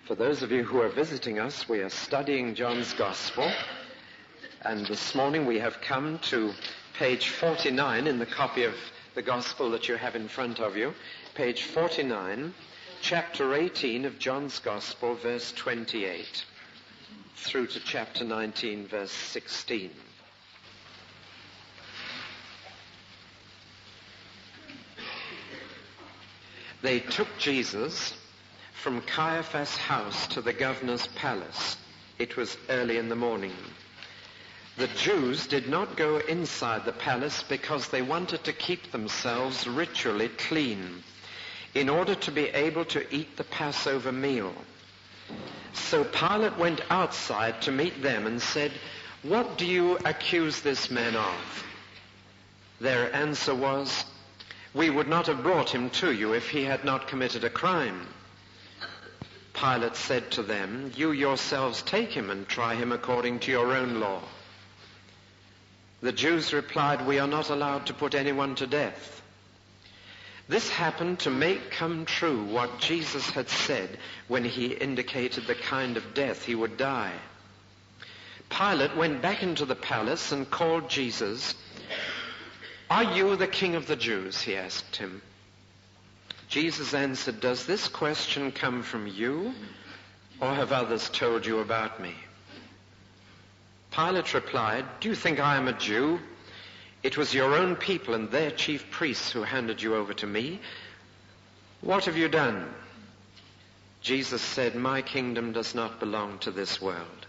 For those of you who are visiting us, we are studying John's Gospel, and this morning we have come to page 49 in the copy of the Gospel that you have in front of you. Page 49, chapter 18 of John's Gospel, verse 28, through to chapter 19, verse 16. They took Jesus from Caiaphas' house to the governor's palace. It was early in the morning. The Jews did not go inside the palace because they wanted to keep themselves ritually clean in order to be able to eat the Passover meal. So Pilate went outside to meet them and said, "What do you accuse this man of?" Their answer was, "We would not have brought him to you if he had not committed a crime." Pilate said to them, "You yourselves take him and try him according to your own law." The Jews replied, "We are not allowed to put anyone to death." This happened to make come true what Jesus had said when he indicated the kind of death he would die. Pilate went back into the palace and called Jesus. "Are you the king of the Jews?" he asked him. Jesus answered, "Does this question come from you, or have others told you about me?" Pilate replied, "Do you think I am a Jew? It was your own people and their chief priests who handed you over to me. What have you done?" Jesus said, "My kingdom does not belong to this world.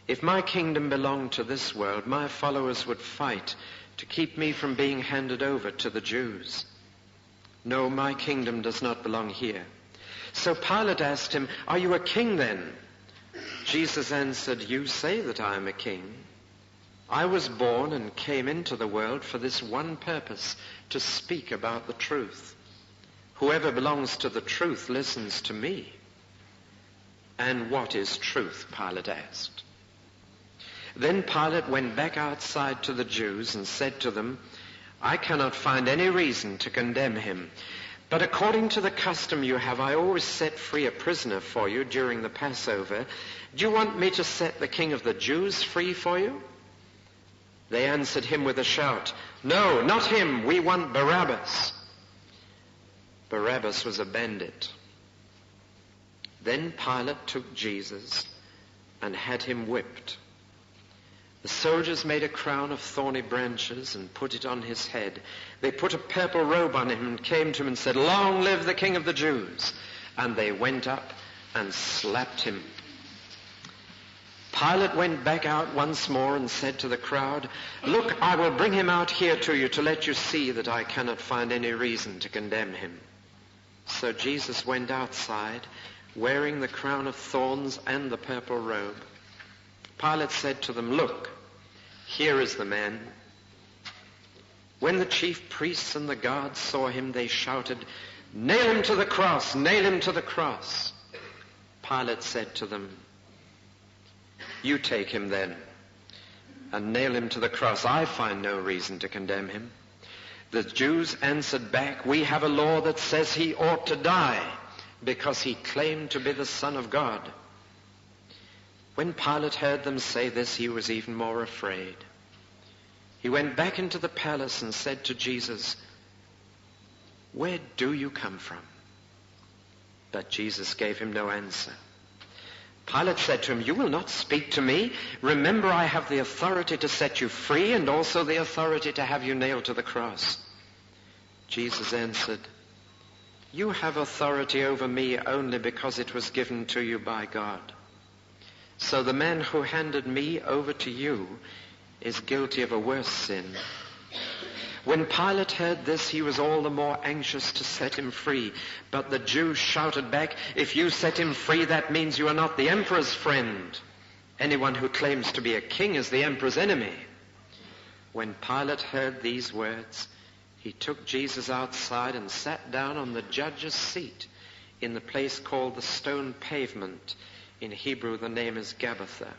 If my kingdom belonged to this world, my followers would fight to keep me from being handed over to the Jews. No, my kingdom does not belong here." So Pilate asked him, "Are you a king then?" Jesus answered, "You say that I am a king. I was born and came into the world for this one purpose, to speak about the truth. Whoever belongs to the truth listens to me." "And what is truth?" Pilate asked. Then Pilate went back outside to the Jews and said to them, "I cannot find any reason to condemn him, but according to the custom you have, I always set free a prisoner for you during the Passover. Do you want me to set the king of the Jews free for you?" They answered him with a shout, "No, not him. We want Barabbas." Barabbas was a bandit. Then Pilate took Jesus and had him whipped. The soldiers made a crown of thorny branches and put it on his head. They put a purple robe on him and came to him and said, "Long live the King of the Jews!" And they went up and slapped him. Pilate went back out once more and said to the crowd, "Look, I will bring him out here to you to let you see that I cannot find any reason to condemn him." So Jesus went outside, wearing the crown of thorns and the purple robe. Pilate said to them, "Look, here is the man." When the chief priests and the guards saw him, they shouted, "Nail him to the cross! Nail him to the cross!" Pilate said to them, "You take him then, and nail him to the cross. I find no reason to condemn him." The Jews answered back, "We have a law that says he ought to die, because he claimed to be the Son of God." When Pilate heard them say this, he was even more afraid. He went back into the palace and said to Jesus, "Where do you come from?" But Jesus gave him no answer. Pilate said to him, "You will not speak to me? Remember, I have the authority to set you free and also the authority to have you nailed to the cross." Jesus answered, "You have authority over me only because it was given to you by God. So the man who handed me over to you is guilty of a worse sin." When Pilate heard this, he was all the more anxious to set him free. But the Jews shouted back, "If you set him free, that means you are not the emperor's friend. Anyone who claims to be a king is the emperor's enemy." When Pilate heard these words, he took Jesus outside and sat down on the judge's seat in the place called the Stone Pavement. In Hebrew, the name is Gabbatha.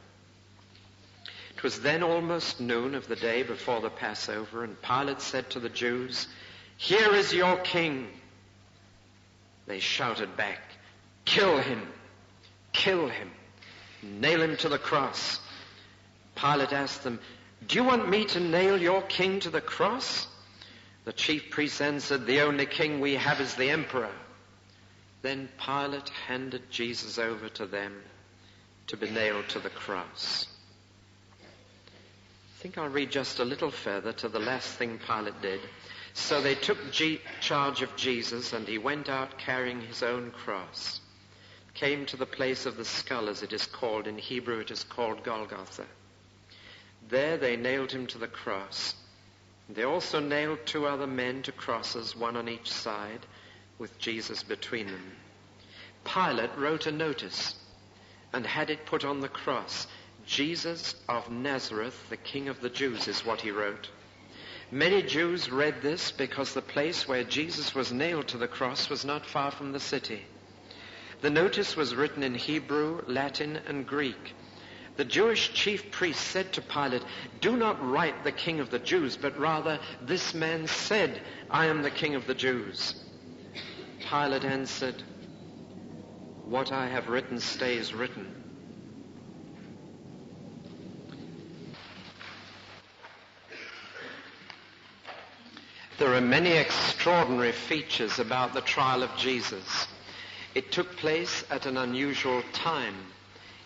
It was then almost noon of the day before the Passover, and Pilate said to the Jews, "Here is your king." They shouted back, "Kill him! Kill him. Nail him to the cross. Pilate asked them, do you want me to nail your king to the cross? The chief priests answered, the only king we have is the emperor. Then Pilate handed Jesus over to them to be nailed to the cross. I think I'll read just a little further to the last thing Pilate did. So they took charge of Jesus, and he went out carrying his own cross. Came to the place of the skull, as it is called. In Hebrew it is called Golgotha. There they nailed him to the cross. They also nailed 2 other men to crosses, one on each side, with Jesus between them. Pilate wrote a notice and had it put on the cross. Jesus of Nazareth, the King of the Jews, is what he wrote. Many Jews read this because the place where Jesus was nailed to the cross was not far from the city. The notice was written in Hebrew, Latin, and Greek. The Jewish chief priest said to Pilate, do not write the King of the Jews, but rather, this man said, I am the King of the Jews. Pilate answered, what I have written stays written. There are many extraordinary features about the trial of Jesus. It took place at an unusual time.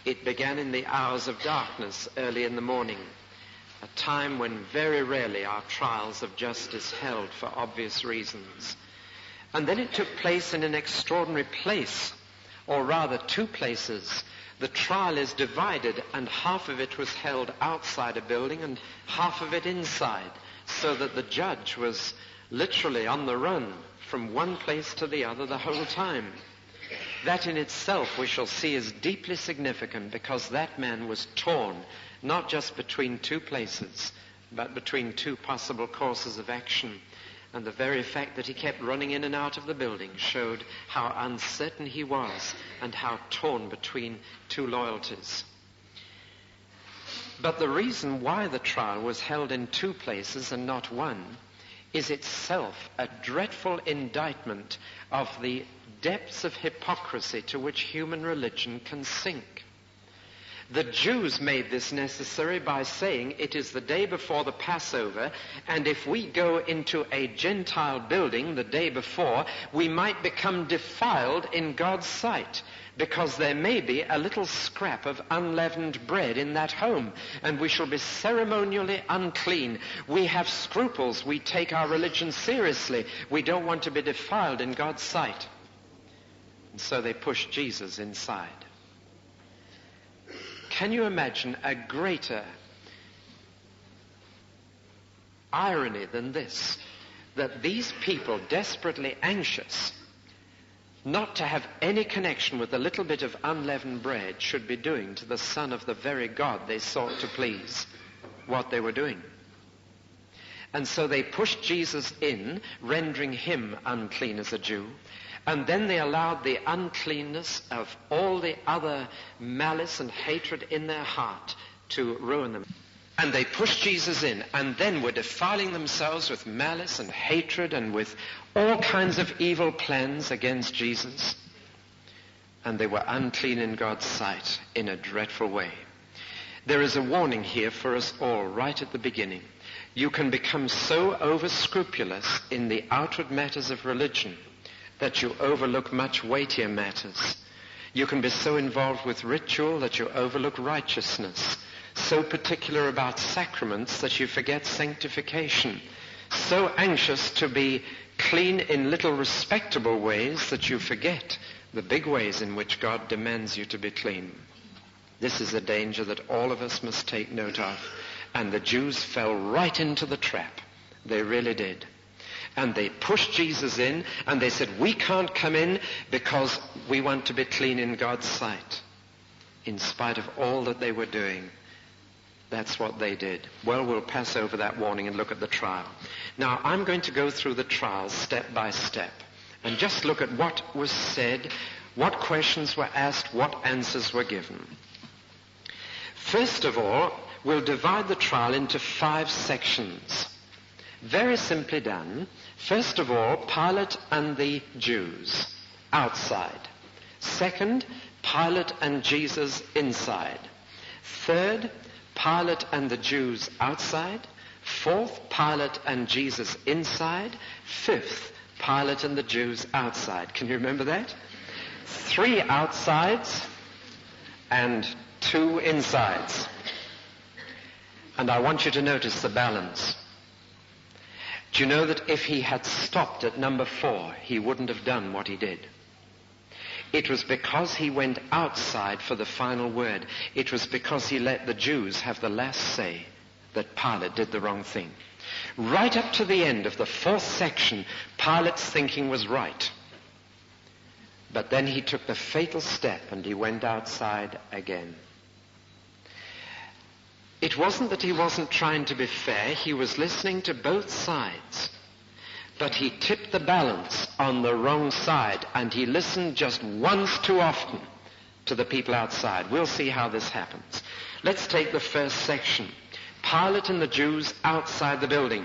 It began in the hours of darkness, early in the morning, a time when very rarely are trials of justice held for obvious reasons. And then it took place in an extraordinary place, or rather 2 places. The trial is divided, and half of it was held outside a building and half of it inside, so that the judge was literally on the run from one place to the other the whole time. That in itself we shall see is deeply significant, because that man was torn, not just between 2 places, but between 2 possible courses of action. And the very fact that he kept running in and out of the building showed how uncertain he was and how torn between 2 loyalties. But the reason why the trial was held in 2 places and not one is itself a dreadful indictment of the depths of hypocrisy to which human religion can sink. The Jews made this necessary by saying it is the day before the Passover, and if we go into a Gentile building the day before, we might become defiled in God's sight, because there may be a little scrap of unleavened bread in that home, and we shall be ceremonially unclean. We have scruples. We take our religion seriously. We don't want to be defiled in God's sight. And so they pushed Jesus inside. Can you imagine a greater irony than this? That these people, desperately anxious not to have any connection with the little bit of unleavened bread, should be doing to the Son of the very God they sought to please what they were doing. And so they pushed Jesus in, rendering him unclean as a Jew. And then they allowed the uncleanness of all the other malice and hatred in their heart to ruin them. And they pushed Jesus in, and then were defiling themselves with malice and hatred and with all kinds of evil plans against Jesus. And they were unclean in God's sight in a dreadful way. There is a warning here for us all right at the beginning. You can become so over-scrupulous in the outward matters of religion that you overlook much weightier matters. You can be so involved with ritual that you overlook righteousness. So particular about sacraments that you forget sanctification. So anxious to be clean in little respectable ways that you forget the big ways in which God demands you to be clean. This is a danger that all of us must take note of. And the Jews fell right into the trap. They really did. And they pushed Jesus in, and they said, we can't come in because we want to be clean in God's sight. In spite of all that they were doing, that's what they did. Well, we'll pass over that warning and look at the trial. Now, I'm going to go through the trial step by step and just look at what was said, what questions were asked, what answers were given. First of all, we'll divide the trial into 5 sections. Very simply done. First of all, Pilate and the Jews, outside. Second, Pilate and Jesus inside. Third, Pilate and the Jews outside. Fourth, Pilate and Jesus inside. Fifth, Pilate and the Jews outside. Can you remember that? 3 outsides and 2 insides. And I want you to notice the balance. Do you know that if he had stopped at number 4, he wouldn't have done what he did? It was because he went outside for the final word. It was because he let the Jews have the last say that Pilate did the wrong thing. Right up to the end of the 4th section, Pilate's thinking was right. But then he took the fatal step and he went outside again. It wasn't that he wasn't trying to be fair. He was listening to both sides. But he tipped the balance on the wrong side, and he listened just once too often to the people outside. We'll see how this happens. Let's take the first section. Pilate and the Jews outside the building.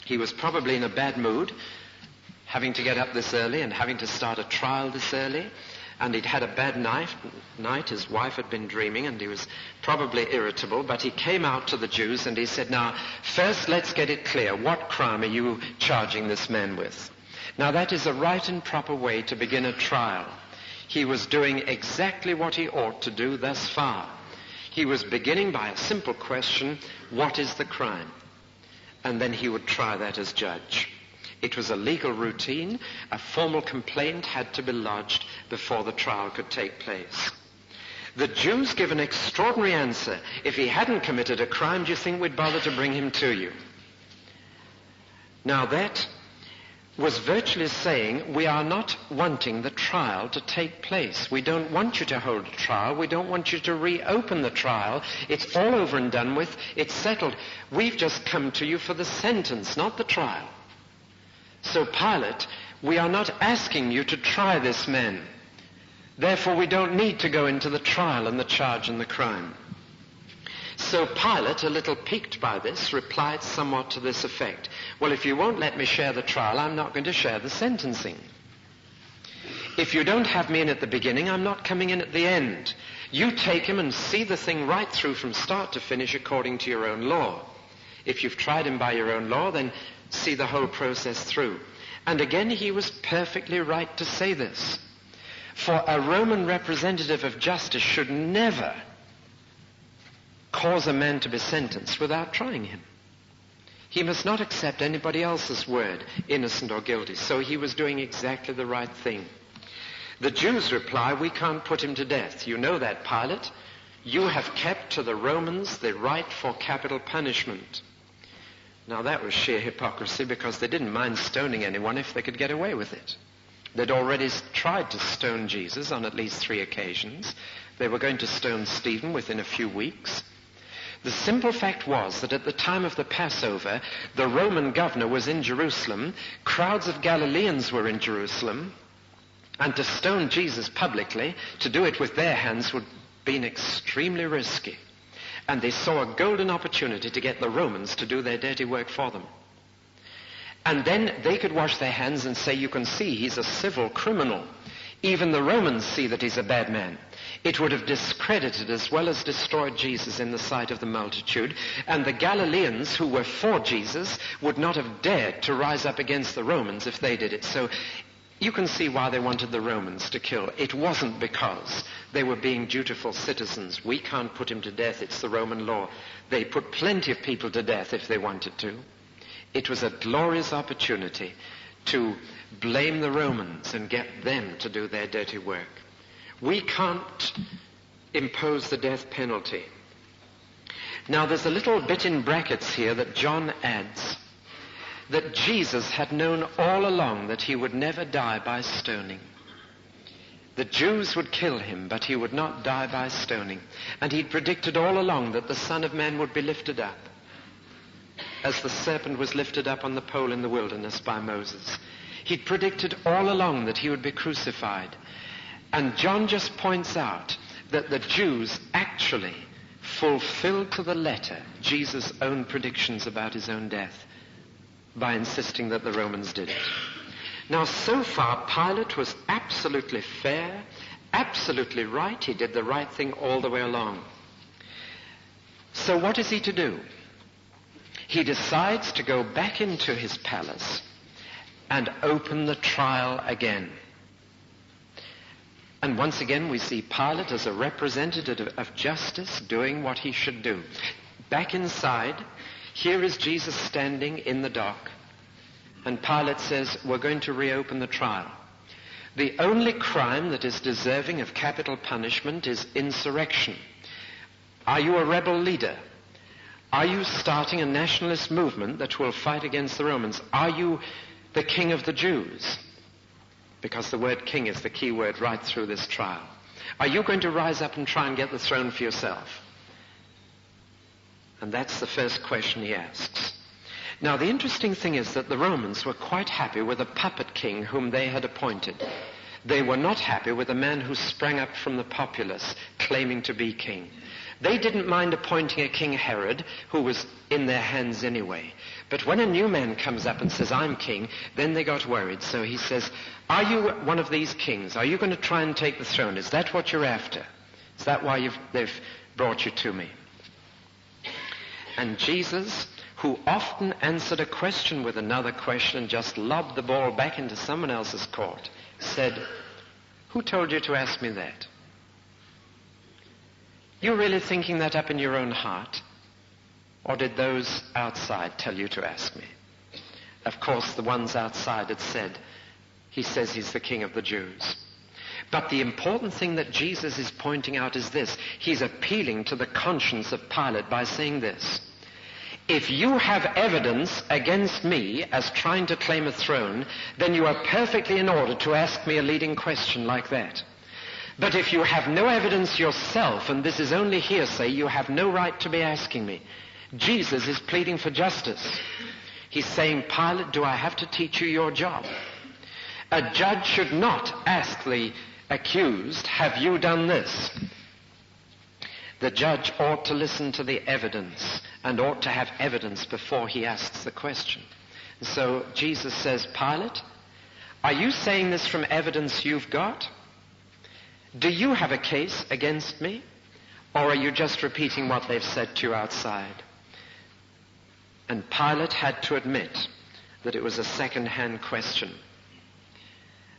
He was probably in a bad mood, having to get up this early and having to start a trial this early. And he'd had a bad night. His wife had been dreaming, and he was probably irritable. But he came out to the Jews and he said, now, first let's get it clear. What crime are you charging this man with? Now, that is a right and proper way to begin a trial. He was doing exactly what he ought to do thus far. He was beginning by a simple question, what is the crime? And then he would try that as judge. It was a legal routine. A formal complaint had to be lodged before the trial could take place. The Jews give an extraordinary answer. If he hadn't committed a crime, do you think we'd bother to bring him to you? Now that was virtually saying, we are not wanting the trial to take place. We don't want you to hold a trial. We don't want you to reopen the trial. It's all over and done with. It's settled. We've just come to you for the sentence, not the trial. So Pilate, we are not asking you to try this man. Therefore, we don't need to go into the trial and the charge and the crime. So Pilate, a little piqued by this, replied somewhat to this effect. Well, if you won't let me share the trial, I'm not going to share the sentencing. If you don't have me in at the beginning, I'm not coming in at the end. You take him and see the thing right through from start to finish according to your own law. If you've tried him by your own law, then see the whole process through. And again, he was perfectly right to say this. For a Roman representative of justice should never cause a man to be sentenced without trying him. He must not accept anybody else's word, innocent or guilty. So he was doing exactly the right thing. The Jews reply, we can't put him to death. You know that, Pilate. You have kept to the Romans the right for capital punishment. Now that was sheer hypocrisy, because they didn't mind stoning anyone if they could get away with it. They'd already tried to stone Jesus on at least 3 occasions. They were going to stone Stephen within a few weeks. The simple fact was that at the time of the Passover, the Roman governor was in Jerusalem, crowds of Galileans were in Jerusalem, and to stone Jesus publicly, to do it with their hands, would have been extremely risky. And they saw a golden opportunity to get the Romans to do their dirty work for them. And then they could wash their hands and say, you can see he's a civil criminal. Even the Romans see that he's a bad man. It would have discredited as well as destroyed Jesus in the sight of the multitude. And the Galileans who were for Jesus would not have dared to rise up against the Romans if they did it. So you can see why they wanted the Romans to kill. It wasn't because they were being dutiful citizens. We can't put him to death. It's the Roman law. They put plenty of people to death if they wanted to. It was a glorious opportunity to blame the Romans and get them to do their dirty work. We can't impose the death penalty. Now there's a little bit in brackets here that John adds, that Jesus had known all along that he would never die by stoning. The Jews would kill him, but he would not die by stoning. And he'd predicted all along that the Son of Man would be lifted up, as the serpent was lifted up on the pole in the wilderness by Moses. He'd predicted all along that he would be crucified. And John just points out that the Jews actually fulfilled to the letter Jesus' own predictions about his own death by insisting that the Romans did it. Now, so far, Pilate was absolutely fair, absolutely right. He did the right thing all the way along. So what is he to do? He decides to go back into his palace and open the trial again. And once again we see Pilate as a representative of justice doing what he should do. Back inside, here is Jesus standing in the dock, and Pilate says, we're going to reopen the trial. The only crime that is deserving of capital punishment is insurrection. Are you a rebel leader? Are you starting a nationalist movement that will fight against the Romans? Are you the king of the Jews? Because the word king is the key word right through this trial. Are you going to rise up and try and get the throne for yourself? And that's the first question he asks. Now, the interesting thing is that the Romans were quite happy with a puppet king whom they had appointed. They were not happy with a man who sprang up from the populace claiming to be king. They didn't mind appointing a King Herod who was in their hands anyway. But when a new man comes up and says, I'm king, then they got worried. So he says, are you one of these kings? Are you going to try and take the throne? Is that what you're after? Is that why they've brought you to me? And Jesus, who often answered a question with another question and just lobbed the ball back into someone else's court, said, who told you to ask me that? You really thinking that up in your own heart? Or did those outside tell you to ask me? Of course, the ones outside had said, he says he's the king of the Jews. But the important thing that Jesus is pointing out is this. He's appealing to the conscience of Pilate by saying this. If you have evidence against me as trying to claim a throne, then you are perfectly in order to ask me a leading question like that. But if you have no evidence yourself, and this is only hearsay, you have no right to be asking me. Jesus is pleading for justice. He's saying, Pilate, do I have to teach you your job? A judge should not ask the accused, have you done this? The judge ought to listen to the evidence and ought to have evidence before he asks the question. So Jesus says, Pilate, are you saying this from evidence you've got? Do you have a case against me? Or are you just repeating what they've said to you outside? And Pilate had to admit that it was a second-hand question.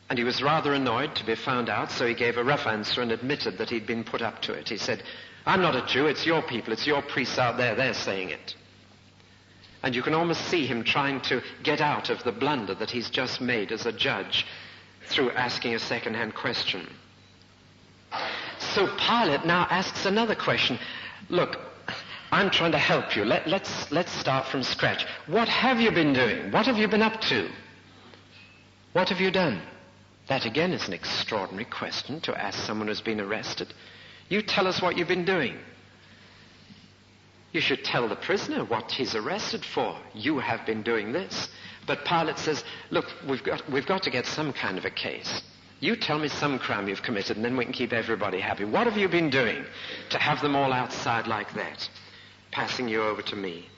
And he was rather annoyed to be found out, so he gave a rough answer and admitted that he'd been put up to it. He said, I'm not a Jew, it's your people, it's your priests out there, they're saying it. And you can almost see him trying to get out of the blunder that he's just made as a judge through asking a second-hand question. So Pilate now asks another question. Look, I'm trying to help you. Let's start from scratch. What have you been doing? What have you been up to? What have you done? That again is an extraordinary question to ask someone who's been arrested. You tell us what you've been doing. You should tell the prisoner what he's arrested for. You have been doing this. But Pilate says, look, we've got to get some kind of a case. You tell me some crime you've committed and then we can keep everybody happy. What have you been doing to have them all outside like that, passing you over to me?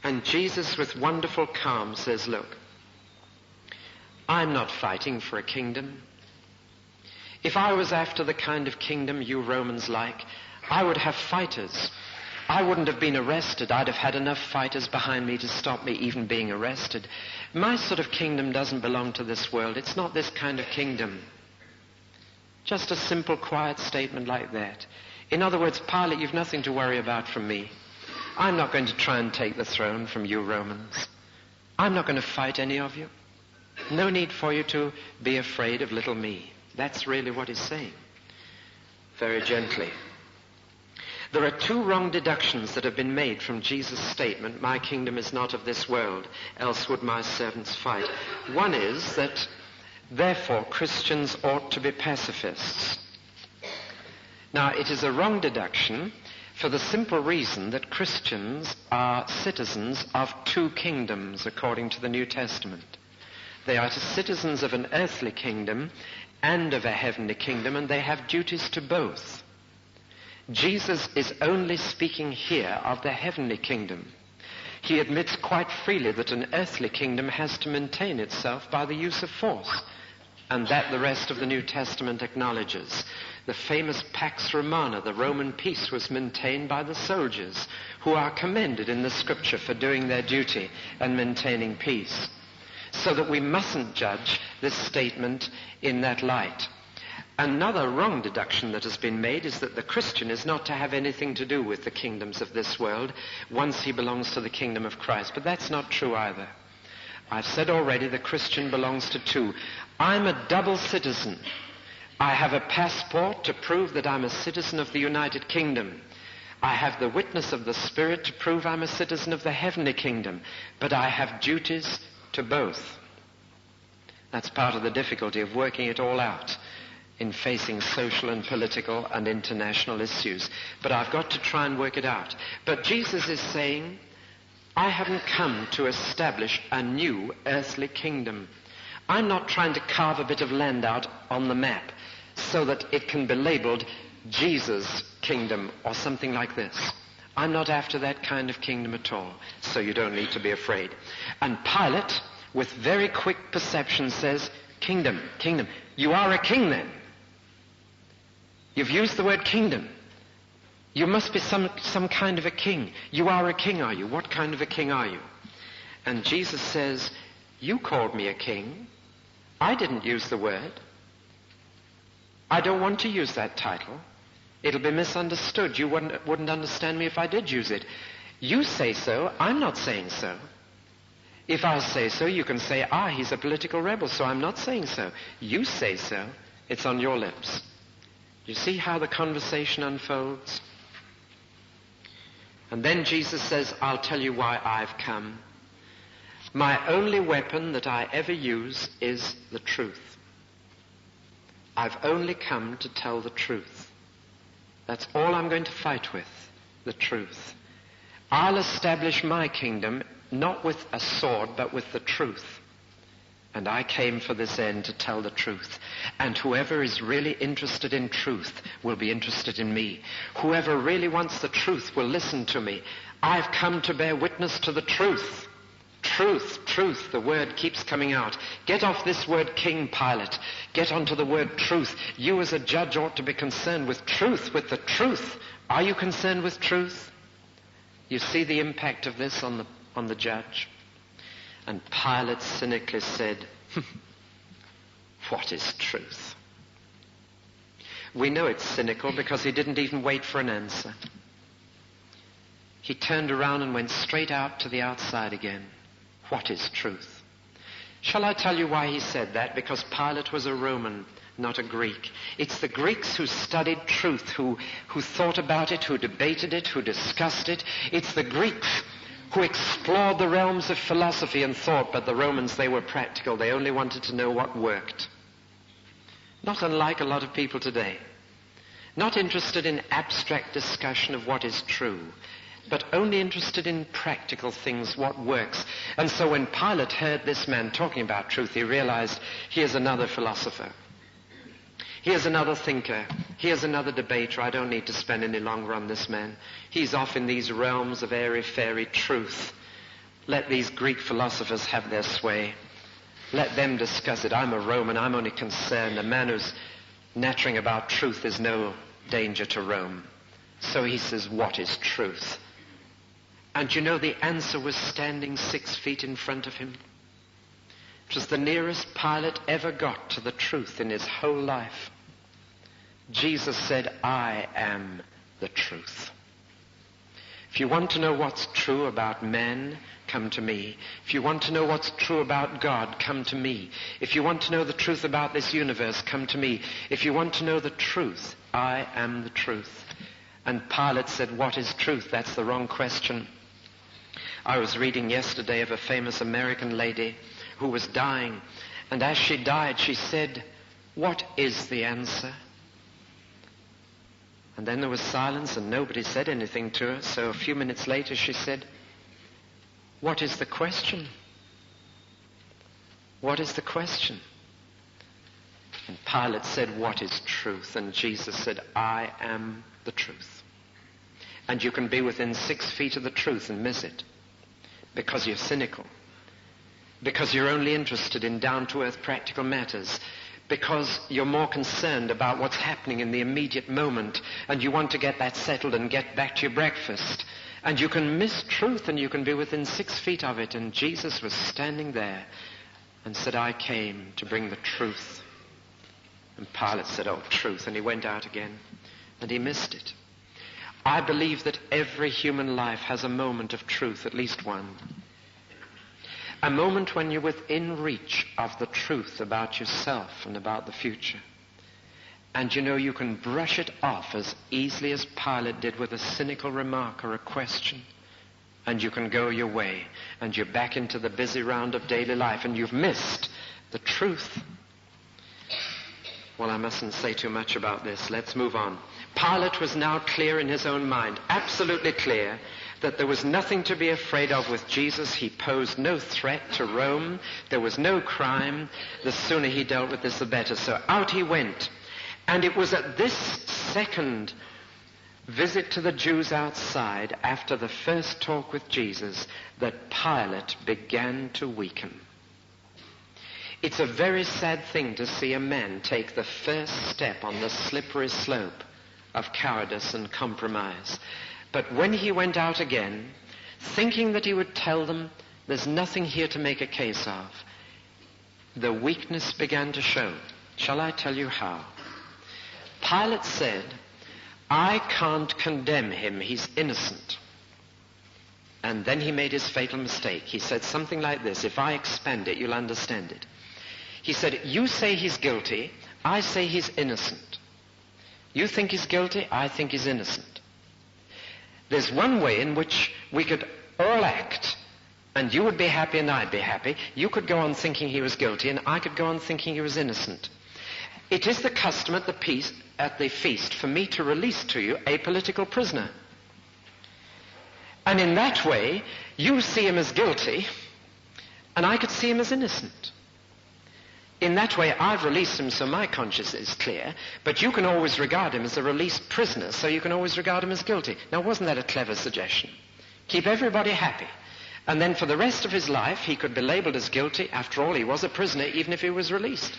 And Jesus, with wonderful calm, says, look, I'm not fighting for a kingdom. If I was after the kind of kingdom you Romans like, I would have fighters. I wouldn't have been arrested. I'd have had enough fighters behind me to stop me even being arrested. My sort of kingdom doesn't belong to this world. It's not this kind of kingdom. Just a simple, quiet statement like that. In other words, Pilate, you've nothing to worry about from me. I'm not going to try and take the throne from you Romans. I'm not going to fight any of you. No need for you to be afraid of little me. That's really what he's saying. Very gently. There are two wrong deductions that have been made from Jesus' statement, my kingdom is not of this world, else would my servants fight. One is that, therefore, Christians ought to be pacifists. Now, it is a wrong deduction for the simple reason that Christians are citizens of two kingdoms, according to the New Testament. They are citizens of an earthly kingdom and of a heavenly kingdom, and they have duties to both. Jesus is only speaking here of the heavenly kingdom. He admits quite freely that an earthly kingdom has to maintain itself by the use of force. and that the rest of the New Testament acknowledges. The famous Pax Romana, the Roman peace, was maintained by the soldiers, who are commended in the Scripture for doing their duty and maintaining peace. So that we mustn't judge this statement in that light. Another wrong deduction that has been made is that the Christian is not to have anything to do with the kingdoms of this world once he belongs to the kingdom of Christ. But that's not true either. I've said already the Christian belongs to two. I'm a double citizen. I have a passport to prove that I'm a citizen of the United Kingdom. I have the witness of the Spirit to prove I'm a citizen of the heavenly kingdom. But I have duties to both. That's part of the difficulty of working it all out in facing social and political and international issues. But I've got to try and work it out. But Jesus is saying, I haven't come to establish a new earthly kingdom. I'm not trying to carve a bit of land out on the map so that it can be labeled Jesus' kingdom or something like this. I'm not after that kind of kingdom at all, so you don't need to be afraid. And Pilate, with very quick perception, says, kingdom, kingdom. You are a king then. You've used the word kingdom. You must be some kind of a king. You are a king, are you? What kind of a king are you? And Jesus says, you called me a king. I didn't use the word. I don't want to use that title. It'll be misunderstood. You wouldn't understand me if I did use it. You say so. I'm not saying so. If I say so, you can say, he's a political rebel, so I'm not saying so. You say so. It's on your lips. You see how the conversation unfolds? And then Jesus says, I'll tell you why I've come. My only weapon that I ever use is the truth. I've only come to tell the truth. That's all I'm going to fight with, the truth. I'll establish my kingdom not with a sword, but with the truth. And I came for this end to tell the truth. And whoever is really interested in truth will be interested in me. Whoever really wants the truth will listen to me. I've come to bear witness to the truth. Truth, truth, the word keeps coming out. Get off this word king, Pilate. Get onto the word truth. You as a judge ought to be concerned with truth, with the truth. Are you concerned with truth? You see the impact of this on the judge? And Pilate cynically said, what is truth? We know it's cynical because he didn't even wait for an answer. He turned around and went straight out to the outside again. What is truth? Shall I tell you why he said that? Because Pilate was a Roman, not a Greek. It's the Greeks who studied truth, who thought about it, who debated it, who discussed it. It's the Greeks who explored the realms of philosophy and thought, but the Romans, they were practical. They only wanted to know what worked. Not unlike a lot of people today. Not interested in abstract discussion of what is true, but only interested in practical things, what works. And so when Pilate heard this man talking about truth, he realized here's another philosopher. Here's another thinker. Here's another debater. I don't need to spend any longer on this man. He's off in these realms of airy-fairy truth. Let these Greek philosophers have their sway. Let them discuss it. I'm a Roman. I'm only concerned. A man who's nattering about truth is no danger to Rome. So he says, what is truth? And you know, the answer was standing 6 feet in front of him. It was the nearest Pilate ever got to the truth in his whole life. Jesus said, I am the truth. If you want to know what's true about men, come to me. If you want to know what's true about God, come to me. If you want to know the truth about this universe, come to me. If you want to know the truth, I am the truth. And Pilate said, what is truth? That's the wrong question. I was reading yesterday of a famous American lady who was dying. And as she died, she said, what is the answer? And then there was silence and nobody said anything to her. So a few minutes later she said, what is the question? What is the question? And Pilate said, what is truth? And Jesus said, I am the truth. And you can be within 6 feet of the truth and miss it because you're cynical. Because you're only interested in down-to-earth practical matters. because you're more concerned about what's happening in the immediate moment, and you want to get that settled and get back to your breakfast. And you can miss truth, and you can be within 6 feet of it. And Jesus was standing there and said, I came to bring the truth. And Pilate said, oh, truth. And he went out again, and he missed it. I believe that every human life has a moment of truth, at least one. A moment when you're within reach of the truth about yourself and about the future. And you know you can brush it off as easily as Pilate did with a cynical remark or a question. And you can go your way. And you're back into the busy round of daily life. And you've missed the truth. Well, I mustn't say too much about this. Let's move on. Pilate was now clear in his own mind, absolutely clear, that there was nothing to be afraid of with Jesus. He posed no threat to Rome. There was no crime. The sooner he dealt with this, the better. So out he went. And it was at this second visit to the Jews outside, after the first talk with Jesus, that Pilate began to weaken. It's a very sad thing to see a man take the first step on the slippery slope of cowardice and compromise. But when he went out again, thinking that he would tell them, there's nothing here to make a case of, the weakness began to show. Shall I tell you how? Pilate said, I can't condemn him, he's innocent. And then he made his fatal mistake. He said something like this, if I expand it, you'll understand it. He said, you say he's guilty, I say he's innocent. You think he's guilty, I think he's innocent. There's one way in which we could all act, and you would be happy and I'd be happy. You could go on thinking he was guilty, and I could go on thinking he was innocent. It is the custom at the feast for me to release to you a political prisoner. And in that way, you see him as guilty, and I could see him as innocent. In that way, I've released him so my conscience is clear, but you can always regard him as a released prisoner, so you can always regard him as guilty. Now, wasn't that a clever suggestion? Keep everybody happy. And then for the rest of his life, he could be labeled as guilty. After all, he was a prisoner, even if he was released.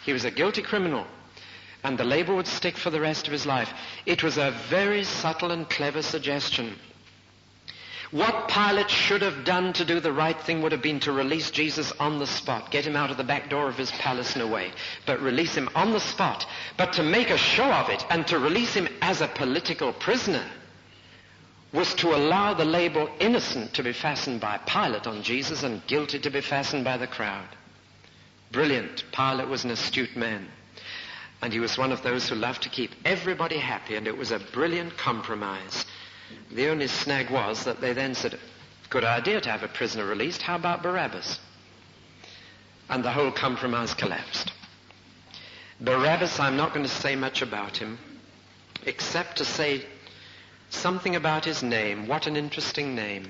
He was a guilty criminal, and the label would stick for the rest of his life. It was a very subtle and clever suggestion. What Pilate should have done to do the right thing would have been to release Jesus on the spot, get him out of the back door of his palace and away, but release him on the spot. But to make a show of it and to release him as a political prisoner was to allow the label innocent to be fastened by Pilate on Jesus and guilty to be fastened by the crowd. Brilliant. Pilate was an astute man. And he was one of those who loved to keep everybody happy, and it was a brilliant compromise. The only snag was that they then said, good idea to have a prisoner released, how about Barabbas? And the whole compromise collapsed. Barabbas, I'm not going to say much about him, except to say something about his name. What an interesting name.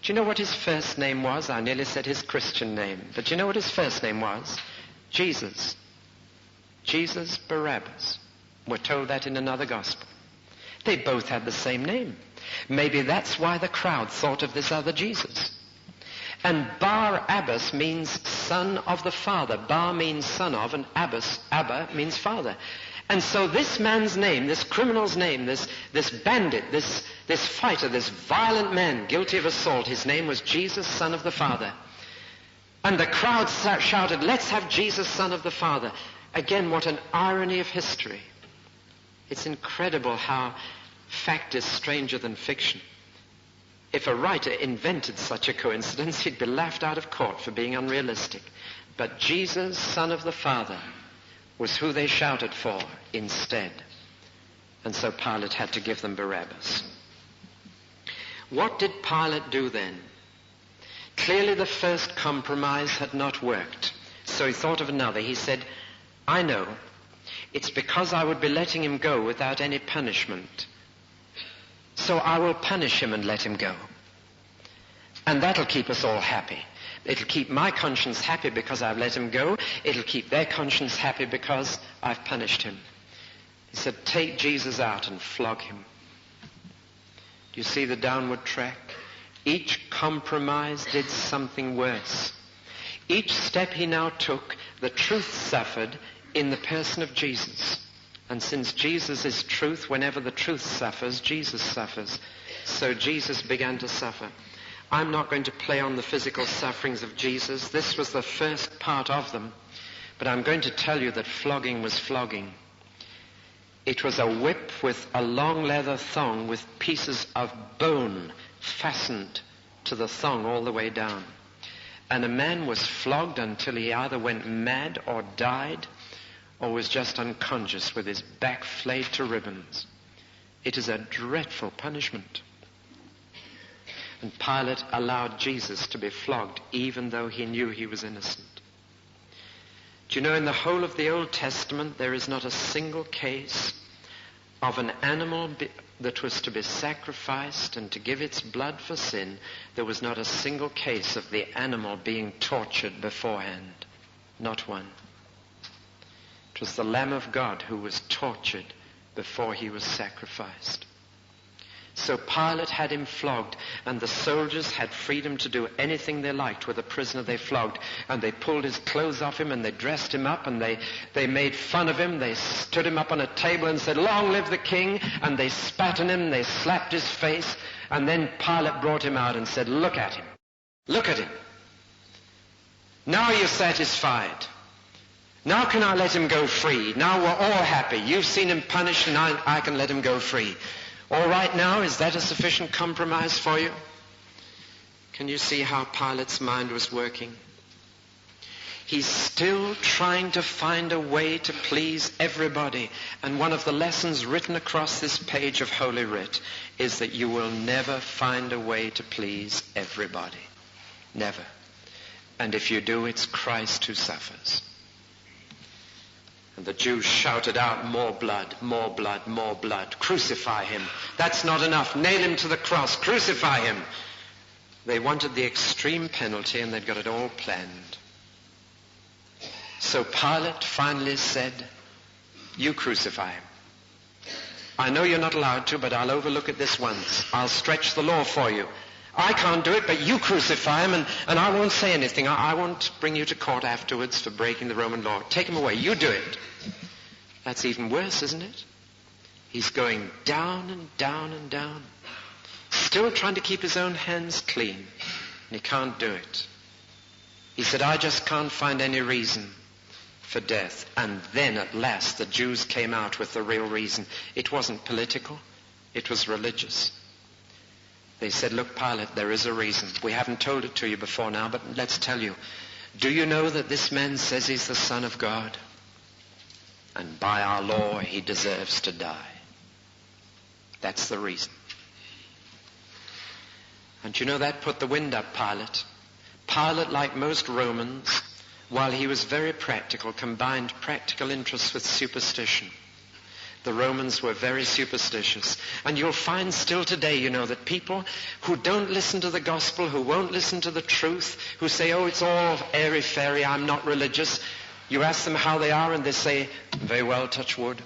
Do you know what his first name was? I nearly said his Christian name. But do you know what his first name was? Jesus. Jesus Barabbas. We're told that in another gospel. They both had the same name. Maybe that's why the crowd thought of this other Jesus. And Bar-Abbas means son of the father. Bar means son of, and Abbas, Abba, means father. And so this man's name, this criminal's name, this bandit, this fighter, this violent man guilty of assault, his name was Jesus, son of the Father. And the crowd shouted, let's have Jesus, son of the Father. Again, what an irony of history. It's incredible how fact is stranger than fiction. If a writer invented such a coincidence, he'd be laughed out of court for being unrealistic. But Jesus, son of the Father, was who they shouted for instead. And so Pilate had to give them Barabbas. What did Pilate do then? Clearly the first compromise had not worked. So he thought of another. He said, I know. It's because I would be letting him go without any punishment. So I will punish him and let him go. And that'll keep us all happy. It'll keep my conscience happy because I've let him go. It'll keep their conscience happy because I've punished him. He said, take Jesus out and flog him. Do you see the downward track? Each compromise did something worse. Each step he now took The truth suffered in the person of Jesus. And since Jesus is truth, whenever the truth suffers, Jesus suffers. So Jesus began to suffer. I'm not going to play on the physical sufferings of Jesus. This was the first part of them. But I'm going to tell you that flogging was flogging. It was a whip with a long leather thong with pieces of bone fastened to the thong all the way down. And a man was flogged until he either went mad or died or was just unconscious with his back flayed to ribbons. It is a dreadful punishment. And Pilate allowed Jesus to be flogged even though he knew he was innocent. Do you know, in the whole of the Old Testament, there is not a single case of an animal that was to be sacrificed and to give its blood for sin. There was not a single case of the animal being tortured beforehand. Not one. It was the Lamb of God who was tortured before he was sacrificed. So Pilate had him flogged, and the soldiers had freedom to do anything they liked with a prisoner they flogged. And they pulled his clothes off him, and they dressed him up, and they made fun of him. They stood him up on a table and said, "Long live the king!" And they spat on him, they slapped his face. And then Pilate brought him out and said, "Look at him. Look at him. Now you're satisfied. Now can I let him go free? Now we're all happy. You've seen him punished, and I can let him go free. All right now, is that a sufficient compromise for you?" Can you see how Pilate's mind was working? He's still trying to find a way to please everybody. And one of the lessons written across this page of Holy Writ is that you will never find a way to please everybody. Never. And if you do, it's Christ who suffers. And the Jews shouted out, "More blood, more blood, more blood. Crucify him. That's not enough. Nail him to the cross. Crucify him." They wanted the extreme penalty, and they'd got it all planned. So Pilate finally said, "You crucify him. I know you're not allowed to, but I'll overlook it this once. I'll stretch the law for you. I can't do it, but you crucify him, and I won't say anything. I won't bring you to court afterwards for breaking the Roman law. Take him away. You do it." That's even worse, isn't it? He's going down and down and down, still trying to keep his own hands clean, and he can't do it. He said, "I just can't find any reason for death." And then at last the Jews came out with the real reason. It wasn't political, it was religious. They said, "Look, Pilate, there is a reason. We haven't told it to you before now, but let's tell you. Do you know that this man says he's the Son of God? And by our law, he deserves to die. That's the reason." And you know, that put the wind up Pilate. Pilate, like most Romans, while he was very practical, combined practical interests with superstition. The Romans were very superstitious. And you'll find still today, you know, that people who don't listen to the gospel, who won't listen to the truth, who say, "Oh, it's all airy-fairy, I'm not religious." You ask them how they are, and they say, "Very well, touch wood."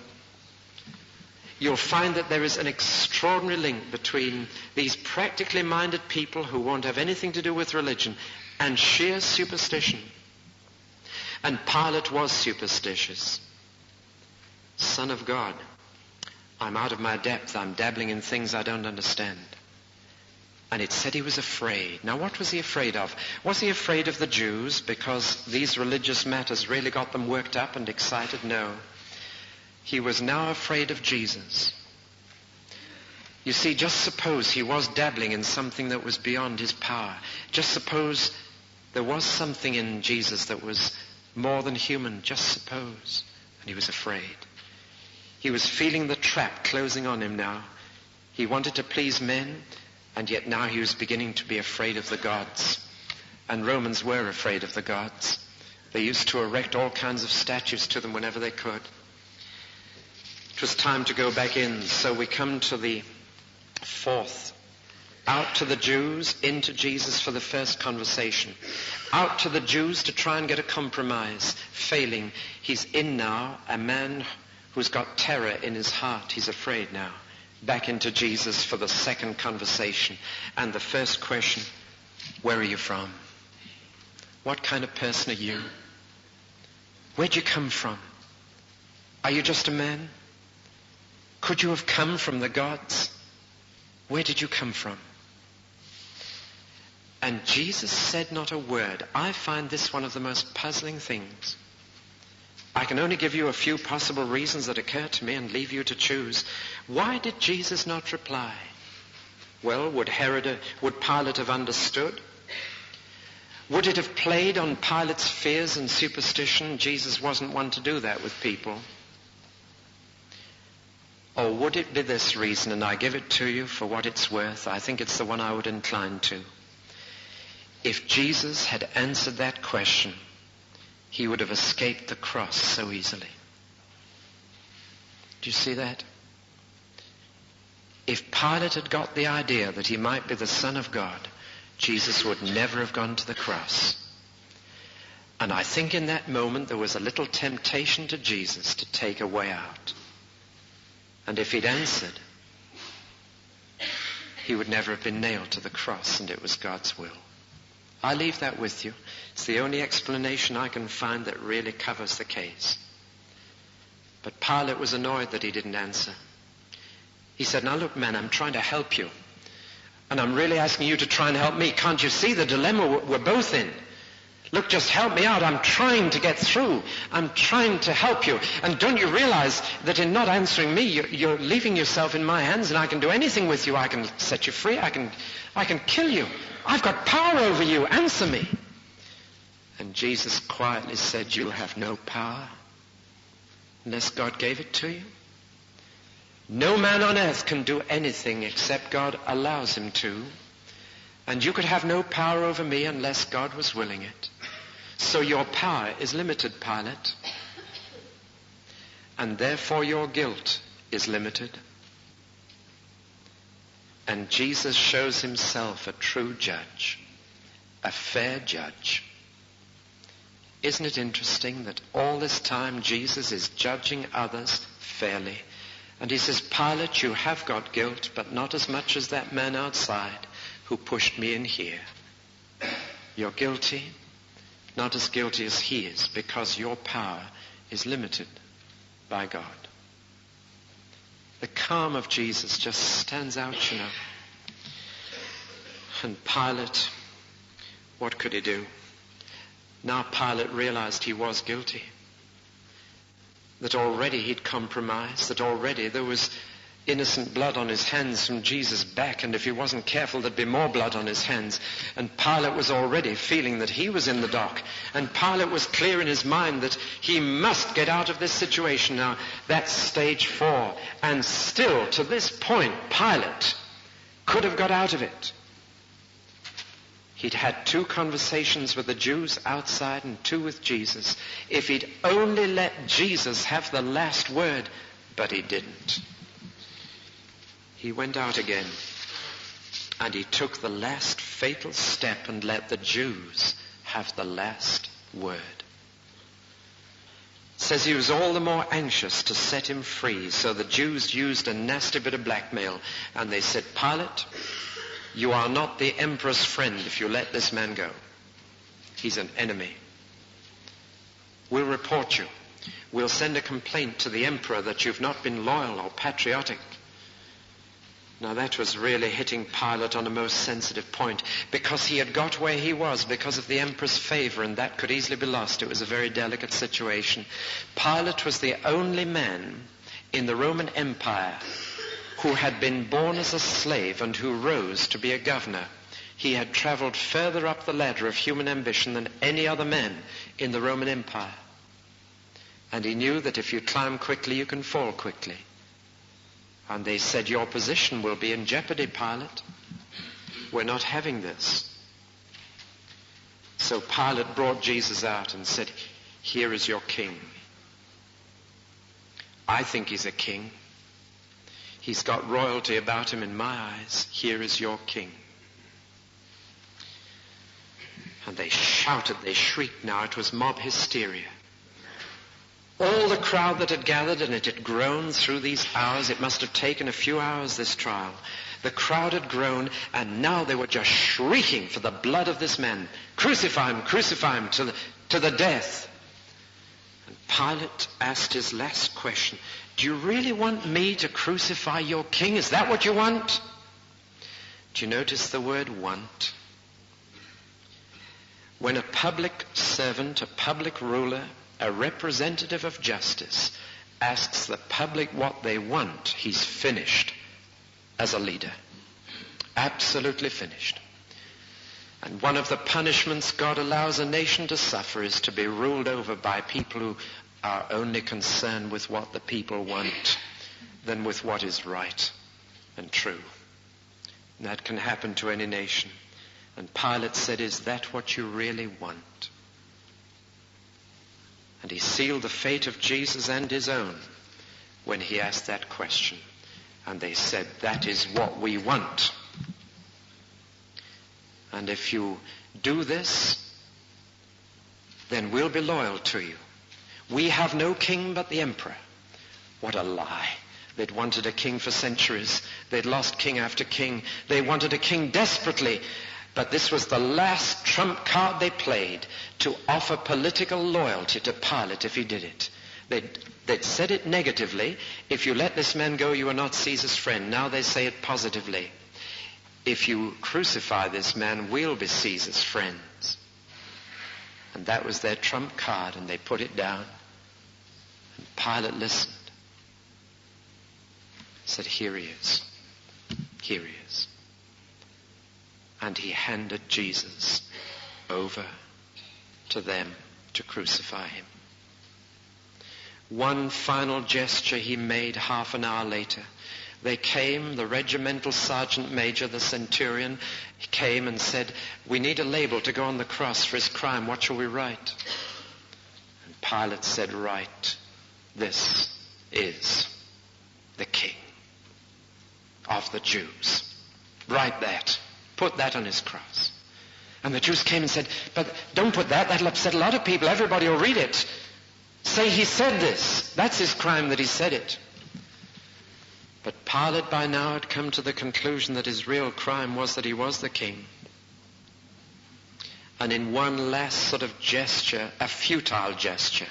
You'll find that there is an extraordinary link between these practically minded people who won't have anything to do with religion and sheer superstition. And Pilate was superstitious. Son of God, I'm out of my depth. I'm dabbling in things I don't understand. And it said he was afraid. Now, what was he afraid of? Was he afraid of the Jews because these religious matters really got them worked up and excited? No. He was now afraid of Jesus. You see, just suppose he was dabbling in something that was beyond his power. Just suppose there was something in Jesus that was more than human. Just suppose. And he was afraid. He was feeling the trap closing on him now. He wanted to please men, and yet now he was beginning to be afraid of the gods. And Romans were afraid of the gods. They used to erect all kinds of statues to them whenever they could. It was time to go back in, so we come to the fourth. Out to the Jews, into Jesus for the first conversation. Out to the Jews to try and get a compromise. Failing. He's in now, a man who's got terror in his heart. He's afraid now. Back into Jesus for the second conversation. And the first question, where are you from? What kind of person are you? Where'd you come from? Are you just a man? Could you have come from the gods? Where did you come from? And Jesus said not a word. I find this one of the most puzzling things. I can only give you a few possible reasons that occur to me and leave you to choose. Why did Jesus not reply? Well, would Pilate have understood? Would it have played on Pilate's fears and superstition? Jesus wasn't one to do that with people. Or would it be this reason, and I give it to you for what it's worth? I think it's the one I would incline to. If Jesus had answered that question, he would have escaped the cross so easily. Do you see that? If Pilate had got the idea that he might be the Son of God, Jesus would never have gone to the cross. And I think in that moment there was a little temptation to Jesus to take a way out. And if he'd answered, he would never have been nailed to the cross, and it was God's will. I leave that with you. It's the only explanation I can find that really covers the case. But Pilate was annoyed that he didn't answer. He said, now look, man, I'm trying to help you. And I'm really asking you to try and help me. Can't you see the dilemma we're both in? Look, just help me out. I'm trying to get through. I'm trying to help you. And don't you realize that in not answering me, you're leaving yourself in my hands, and I can do anything with you. I can set you free. I can kill you. I've got power over you. Answer me. And Jesus quietly said, you have no power unless God gave it to you. No man on earth can do anything except God allows him to. And you could have no power over me unless God was willing it. So your power is limited, Pilate. And therefore your guilt is limited. And Jesus shows himself a true judge, a fair judge. Isn't it interesting that all this time Jesus is judging others fairly? And he says, Pilate, you have got guilt, but not as much as that man outside who pushed me in here. You're guilty, not as guilty as he is, because your power is limited by God. The calm of Jesus just stands out, you know. And Pilate, what could he do? Now Pilate realized he was guilty. That already he'd compromised, that already there was innocent blood on his hands from Jesus' back, and if he wasn't careful there'd be more blood on his hands. And Pilate was already feeling that he was in the dock, and Pilate was clear in his mind that he must get out of this situation. Now that's stage 4, and still to this point Pilate could have got out of it. He'd had 2 conversations with the Jews outside and 2 with Jesus. If he'd only let Jesus have the last word, but he didn't. He went out again, and he took the last fatal step and let the Jews have the last word. It says he was all the more anxious to set him free, so the Jews used a nasty bit of blackmail, and they said, Pilate, you are not the emperor's friend if you let this man go. He's an enemy. We'll report you. We'll send a complaint to the emperor that you've not been loyal or patriotic. Now that was really hitting Pilate on a most sensitive point, because he had got where he was because of the emperor's favor, and that could easily be lost. It was a very delicate situation. Pilate was the only man in the Roman Empire who had been born as a slave and who rose to be a governor. He had traveled further up the ladder of human ambition than any other man in the Roman Empire. And he knew that if you climb quickly, you can fall quickly. And they said, your position will be in jeopardy, Pilate. We're not having this. So Pilate brought Jesus out and said, here is your king. I think he's a king. He's got royalty about him in my eyes. Here is your king. And they shouted, they shrieked. Now it was mob hysteria. All the crowd that had gathered, and it had grown through these hours. It must have taken a few hours, this trial. The crowd had grown, and now they were just shrieking for the blood of this man. Crucify him to the death. Pilate asked his last question. Do you really want me to crucify your king? Is that what you want? Do you notice the word want? When a public servant, a public ruler, a representative of justice asks the public what they want, he's finished as a leader. Absolutely finished. And one of the punishments God allows a nation to suffer is to be ruled over by people who are only concerned with what the people want than with what is right and true. And that can happen to any nation. And Pilate said, is that what you really want? And he sealed the fate of Jesus and his own when he asked that question. And they said, that is what we want. And if you do this, then we'll be loyal to you. We have no king but the emperor. What a lie. They'd wanted a king for centuries. They'd lost king after king. They wanted a king desperately. But this was the last trump card they played to offer political loyalty to Pilate if he did it. They'd said it negatively. If you let this man go, you are not Caesar's friend. Now they say it positively. If you crucify this man, we'll be Caesar's friends. And that was their trump card, and they put it down. And Pilate listened. Said, here he is. Here he is. And he handed Jesus over to them to crucify him. One final gesture he made half an hour later. They came, the regimental sergeant major, the centurion, he came and said, we need a label to go on the cross for his crime. What shall we write? And Pilate said, write, this is the King of the Jews. Write that. Put that on his cross. And the Jews came and said, but don't put that. That'll upset a lot of people. Everybody will read it. Say he said this. That's his crime that he said it. But Pilate by now had come to the conclusion that his real crime was that he was the king. And in one last sort of gesture, a futile gesture,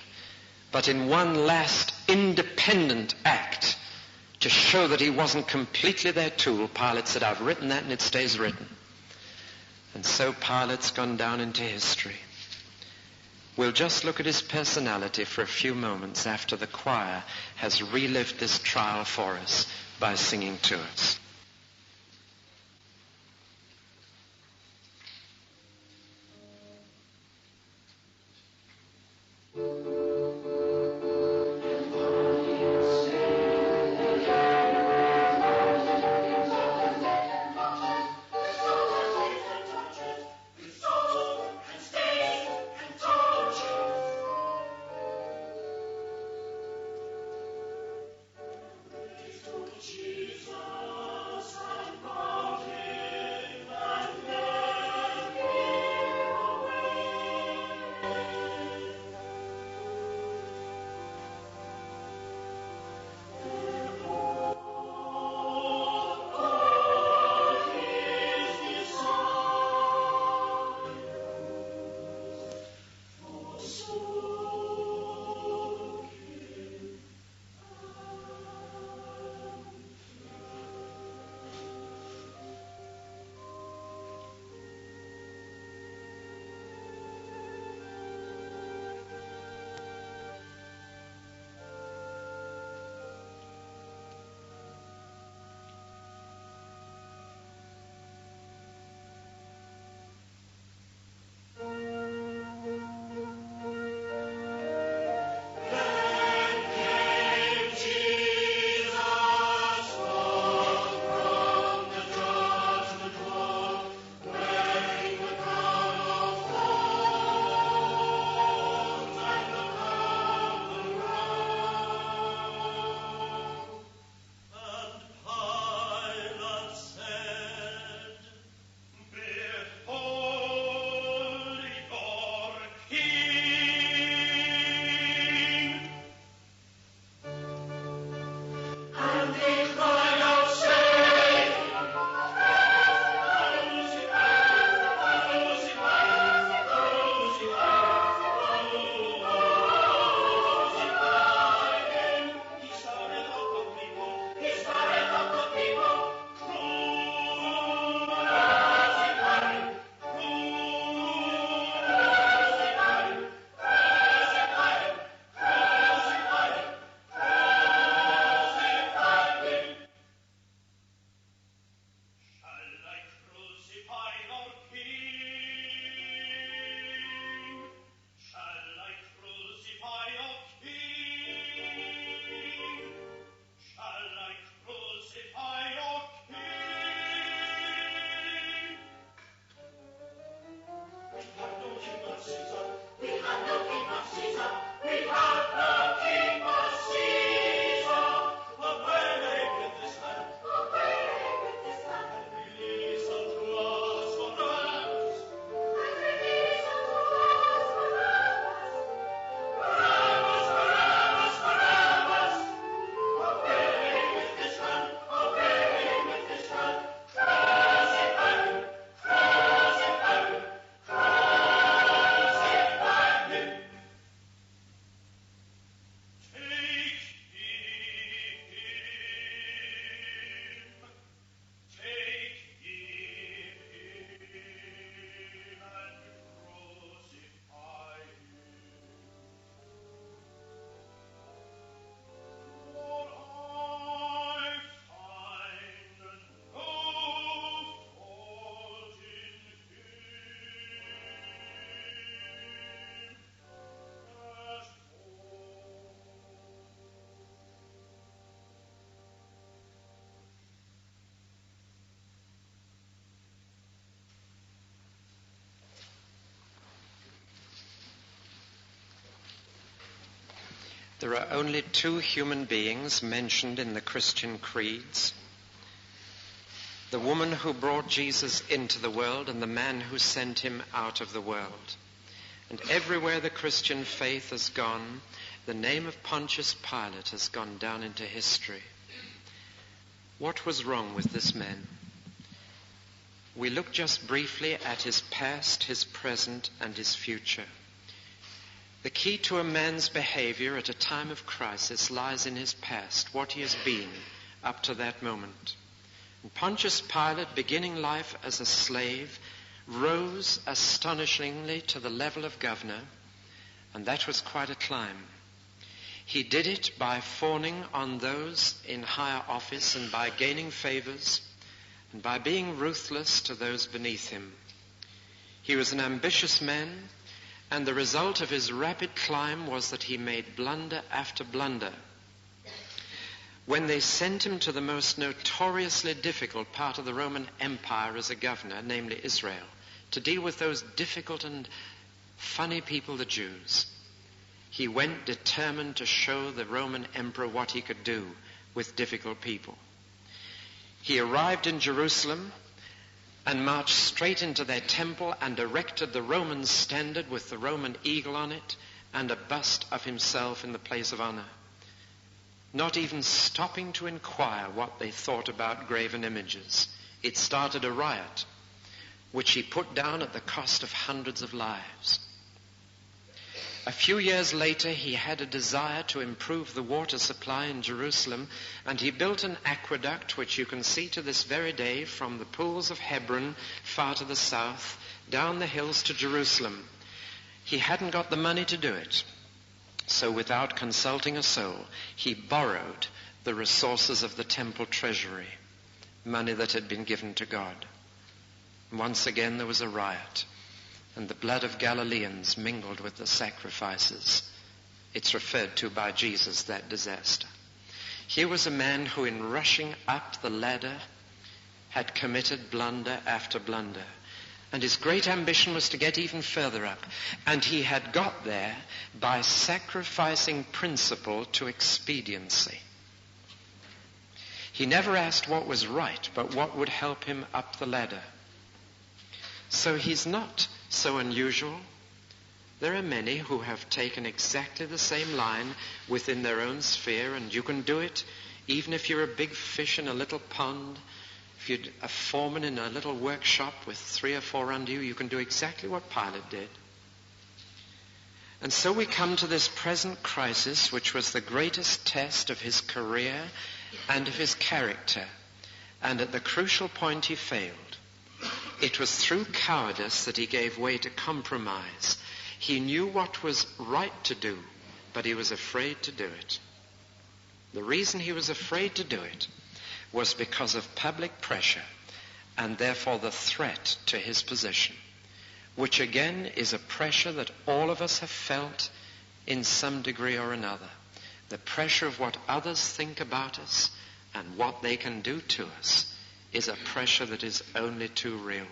but in one last independent act to show that he wasn't completely their tool, Pilate said, I've written that and it stays written. And so Pilate's gone down into history. We'll just look at his personality for a few moments after the choir has relived this trial for us by singing to us. Jesus. There are only two human beings mentioned in the Christian creeds: the woman who brought Jesus into the world and the man who sent him out of the world. And everywhere the Christian faith has gone, the name of Pontius Pilate has gone down into history. What was wrong with this man? We look just briefly at his past, his present, and his future. The key to a man's behavior at a time of crisis lies in his past, what he has been up to that moment. And Pontius Pilate, beginning life as a slave, rose astonishingly to the level of governor, and that was quite a climb. He did it by fawning on those in higher office and by gaining favors and by being ruthless to those beneath him. He was an ambitious man, and the result of his rapid climb was that he made blunder after blunder. When they sent him to the most notoriously difficult part of the Roman Empire as a governor, namely Israel, to deal with those difficult and funny people, the Jews, he went determined to show the Roman emperor what he could do with difficult people. He arrived in Jerusalem and marched straight into their temple and erected the Roman standard with the Roman eagle on it and a bust of himself in the place of honor, not even stopping to inquire what they thought about graven images. It started a riot, which he put down at the cost of hundreds of lives. A few years later, he had a desire to improve the water supply in Jerusalem, and he built an aqueduct which you can see to this very day from the pools of Hebron far to the south, down the hills to Jerusalem. He hadn't got the money to do it, so without consulting a soul, he borrowed the resources of the temple treasury, money that had been given to God. Once again there was a riot, and the blood of Galileans mingled with the sacrifices. It's referred to by Jesus, that disaster. Here was a man who, in rushing up the ladder, had committed blunder after blunder. And his great ambition was to get even further up. And he had got there by sacrificing principle to expediency. He never asked what was right, but what would help him up the ladder. So he's not so unusual. There are many who have taken exactly the same line within their own sphere, and you can do it even if you're a big fish in a little pond. If you're a foreman in a little workshop with 3 or 4 under you, you can do exactly what Pilate did. And so we come to this present crisis, which was the greatest test of his career and of his character. And at the crucial point he failed. It was through cowardice that he gave way to compromise. He knew what was right to do, but he was afraid to do it. The reason he was afraid to do it was because of public pressure and therefore the threat to his position, which again is a pressure that all of us have felt in some degree or another. The pressure of what others think about us and what they can do to us is a pressure that is only too real.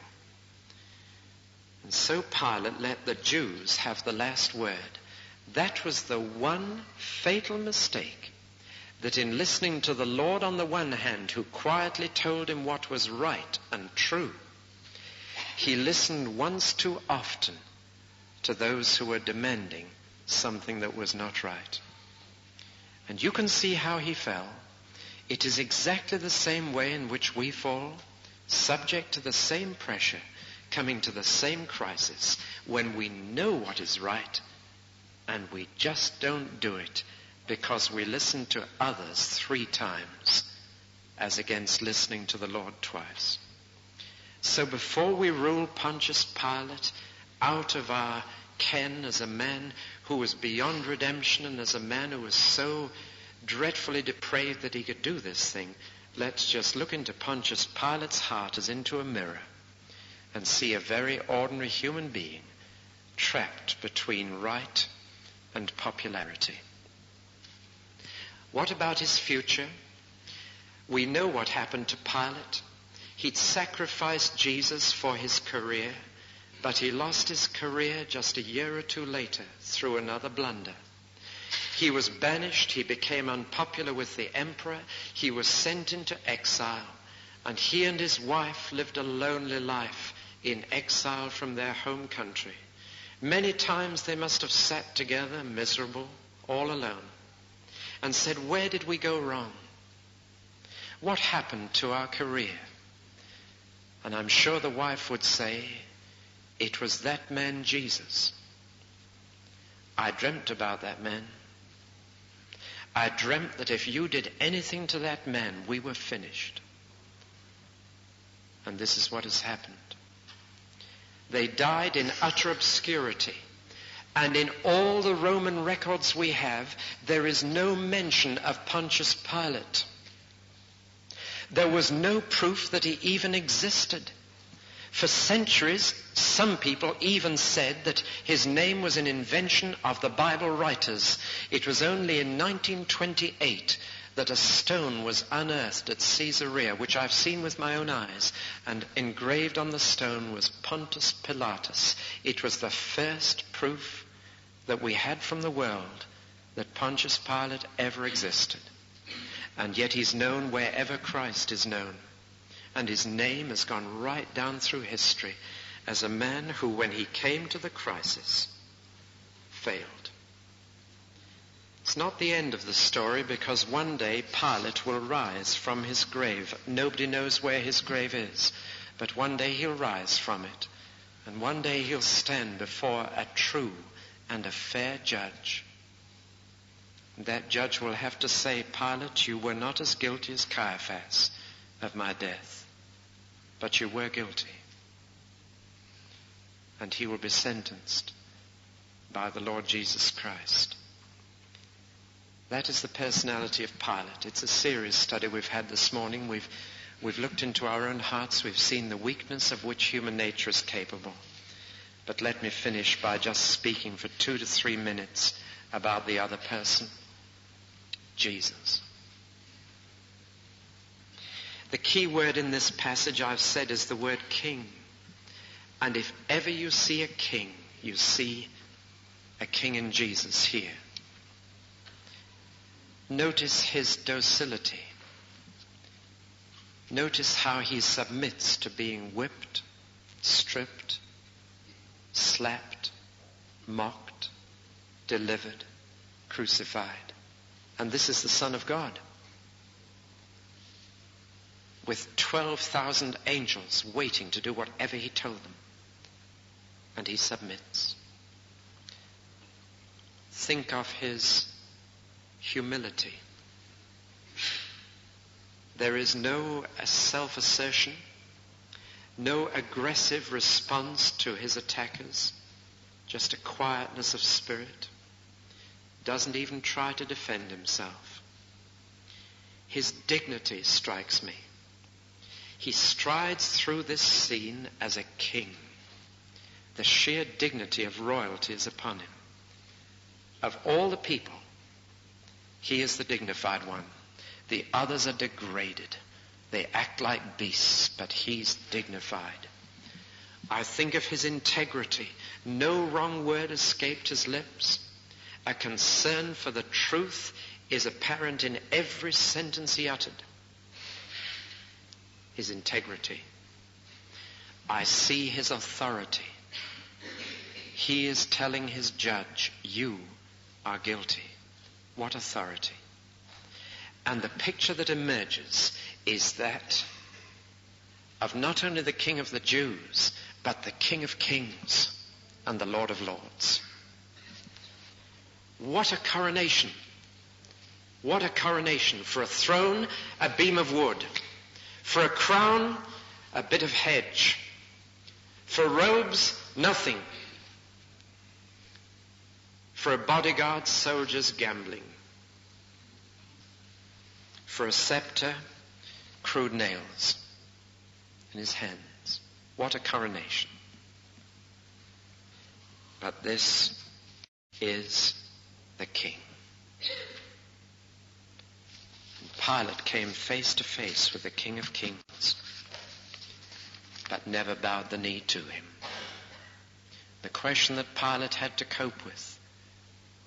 And so Pilate let the Jews have the last word. That was the one fatal mistake, that in listening to the Lord on the one hand, who quietly told him what was right and true, he listened once too often to those who were demanding something that was not right. And you can see how he fell. It is exactly the same way in which we fall, subject to the same pressure, coming to the same crisis, when we know what is right and we just don't do it because we listen to others 3 times as against listening to the Lord twice. So before we rule Pontius Pilate out of our ken as a man who was beyond redemption and as a man who was so dreadfully depraved that he could do this thing, let's just look into Pontius Pilate's heart as into a mirror and see a very ordinary human being trapped between right and popularity. What about his future? We know what happened to Pilate. He'd sacrificed Jesus for his career, but he lost his career just a year or 2 later through another blunder. He was banished. He became unpopular with the emperor. He was sent into exile. And he and his wife lived a lonely life in exile from their home country. Many times they must have sat together, miserable, all alone, and said, where did we go wrong? What happened to our career? And I'm sure the wife would say, it was that man Jesus. I dreamt about that man. I dreamt that if you did anything to that man, we were finished. And this is what has happened. They died in utter obscurity. And in all the Roman records we have, there is no mention of Pontius Pilate. There was no proof that he even existed. For centuries, some people even said that his name was an invention of the Bible writers. It was only in 1928 that a stone was unearthed at Caesarea, which I've seen with my own eyes, and engraved on the stone was Pontius Pilatus. It was the first proof that we had from the world that Pontius Pilate ever existed. And yet he's known wherever Christ is known. And his name has gone right down through history as a man who, when he came to the crisis, failed. It's not the end of the story, because one day Pilate will rise from his grave. Nobody knows where his grave is, but one day he'll rise from it. And one day he'll stand before a true and a fair judge. That judge will have to say, Pilate, you were not as guilty as Caiaphas of my death, but you were guilty. And he will be sentenced by the Lord Jesus Christ. That is the personality of Pilate. It's a serious study we've had this morning. We've looked into our own hearts. We've seen the weakness of which human nature is capable. But let me finish by just speaking for 2 to 3 minutes about the other person, Jesus. The key word in this passage, I've said, is the word king. And if ever you see a king, you see a king in Jesus here. Notice his docility. Notice how he submits to being whipped, stripped, slapped, mocked, delivered, crucified. And this is the Son of God, with 12,000 angels waiting to do whatever he told them. And he submits. Think of his humility. There is no self-assertion, no aggressive response to his attackers, just a quietness of spirit. Doesn't even try to defend himself. His dignity strikes me. He strides through this scene as a king. The sheer dignity of royalty is upon him. Of all the people, he is the dignified one. The others are degraded. They act like beasts, but he's dignified. I think of his integrity. No wrong word escaped his lips. A concern for the truth is apparent in every sentence he uttered. His integrity. I see his authority. He is telling his judge, you are guilty. What authority? And the picture that emerges is that of not only the King of the Jews, but the King of Kings and the Lord of Lords. What a coronation. What a coronation. For a throne, a beam of wood. For a crown, a bit of hedge. For robes, nothing. For a bodyguard, soldiers gambling. For a scepter, crude nails in his hands. What a coronation. But this is the king. And Pilate came face to face with the King of Kings, but never bowed the knee to him. The question that Pilate had to cope with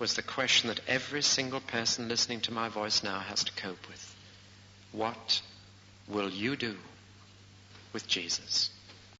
was the question that every single person listening to my voice now has to cope with. What will you do with Jesus?